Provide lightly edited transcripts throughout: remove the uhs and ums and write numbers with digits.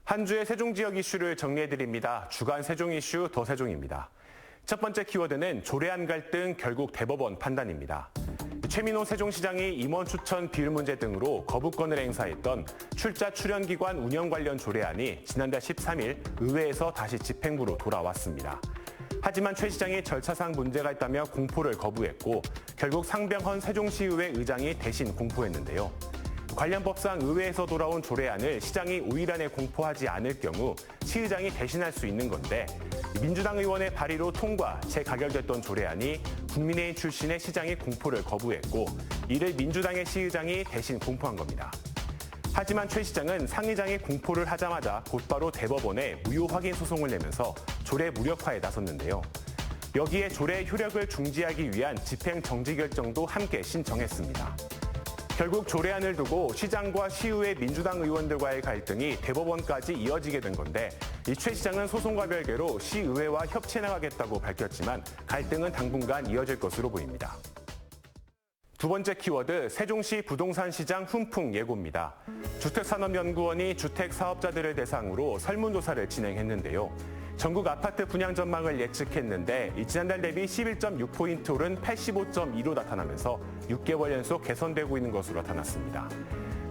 한 주의 세종 지역 이슈를 정리해드립니다. 주간 세종 이슈 더 세종입니다. 첫 번째 키워드는 조례안 갈등 결국 대법원 판단입니다. 최민호 세종시장이 임원 추천 비율 문제 등으로 거부권을 행사했던 출자 출연기관 운영 관련 조례안이 지난달 13일 의회에서 다시 집행부로 돌아왔습니다. 하지만 최 시장이 절차상 문제가 있다며 공포를 거부했고 결국 상병헌 세종시의회 의장이 대신 공포했는데요. 관련 법상 의회에서 돌아온 조례안을 시장이 5일 안에 공포하지 않을 경우 시의장이 대신할 수 있는 건데 민주당 의원의 발의로 통과, 재가결됐던 조례안이 국민의힘 출신의 시장이 공포를 거부했고 이를 민주당의 시의장이 대신 공포한 겁니다. 하지만 최 시장은 상의장이 공포를 하자마자 곧바로 대법원에 무효 확인 소송을 내면서 조례 무력화에 나섰는데요. 여기에 조례 효력을 중지하기 위한 집행 정지 결정도 함께 신청했습니다. 결국 조례안을 두고 시장과 시의회 민주당 의원들과의 갈등이 대법원까지 이어지게 된 건데 이 최 시장은 소송과 별개로 시의회와 협치해 나가겠다고 밝혔지만 갈등은 당분간 이어질 것으로 보입니다. 두 번째 키워드, 세종시 부동산 시장 훈풍 예고입니다. 주택산업연구원이 주택사업자들을 대상으로 설문조사를 진행했는데요. 전국 아파트 분양 전망을 예측했는데 지난달 대비 11.6포인트 오른 85.2로 나타나면서 6개월 연속 개선되고 있는 것으로 나타났습니다.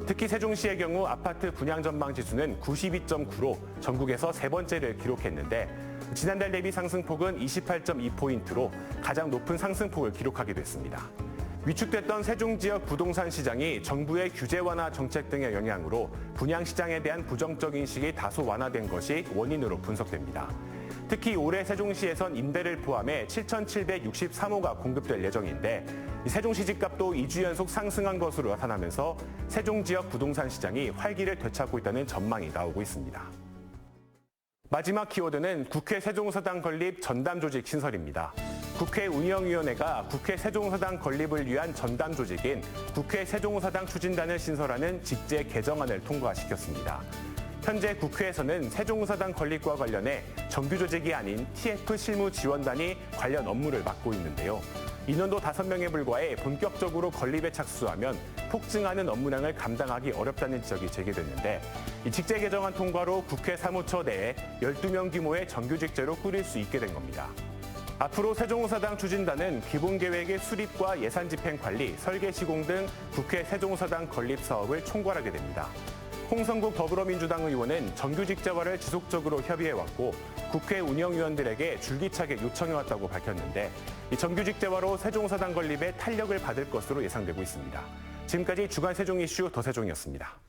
특히 세종시의 경우 아파트 분양 전망 지수는 92.9로 전국에서 세 번째를 기록했는데 지난달 대비 상승폭은 28.2포인트로 가장 높은 상승폭을 기록하기도 했습니다. 위축됐던 세종 지역 부동산 시장이 정부의 규제 완화 정책 등의 영향으로 분양 시장에 대한 부정적 인식이 다소 완화된 것이 원인으로 분석됩니다. 특히 올해 세종시에선 임대를 포함해 7,763호가 공급될 예정인데 세종시 집값도 2주 연속 상승한 것으로 나타나면서 세종 지역 부동산 시장이 활기를 되찾고 있다는 전망이 나오고 있습니다. 마지막 키워드는 국회 세종서당 건립 전담 조직 신설입니다. 국회 운영위원회가 국회 세종서당 건립을 위한 전담 조직인 국회 세종서당 추진단을 신설하는 직제 개정안을 통과시켰습니다. 현재 국회에서는 세종서당 건립과 관련해 정규 조직이 아닌 TF 실무지원단이 관련 업무를 맡고 있는데요. 인원도 5명에 불과해 본격적으로 건립에 착수하면 폭증하는 업무량을 감당하기 어렵다는 지적이 제기됐는데 이 직제 개정안 통과로 국회 사무처 내에 12명 규모의 정규 직제로 꾸릴 수 있게 된 겁니다. 앞으로 세종서당 추진단은 기본계획의 수립과 예산 집행 관리, 설계 시공 등 국회 세종서당 건립 사업을 총괄하게 됩니다. 홍성국 더불어민주당 의원은 정규 직제화를 지속적으로 협의해왔고 국회 운영위원들에게 줄기차게 요청해왔다고 밝혔는데 이 정규 직제화로 세종서당 건립에 탄력을 받을 것으로 예상되고 있습니다. 지금까지 주간 세종 이슈 더 세종이었습니다.